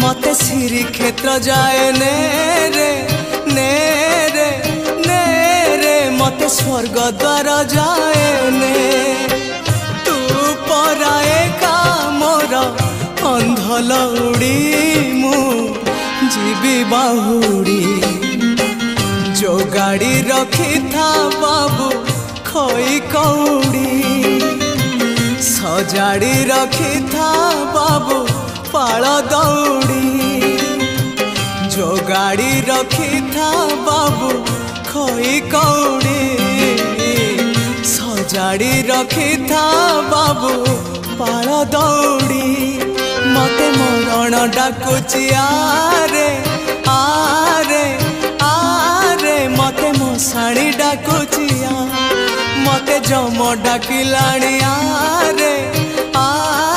मते श्री क्षेत्र जाए ने रे ने रे ने रे मते स्वर्ग द्वार जाए ने तू पराए का मोर अंधलौड़ी मु जीवी बाहुड़ी जो गाड़ी रखी था बाबू खोई कौड़ी सजाड़ी रखी था बाबू पाल दौड़ी जो गाड़ी रखी था बाबू खोई कौड़ी सजाड़ी रखी था बाबू पाल दौड़ी मते मरण डाकुची आरे आरे आरे मते मशाणी डाकुची मते जम डाकिलाणी आरे आ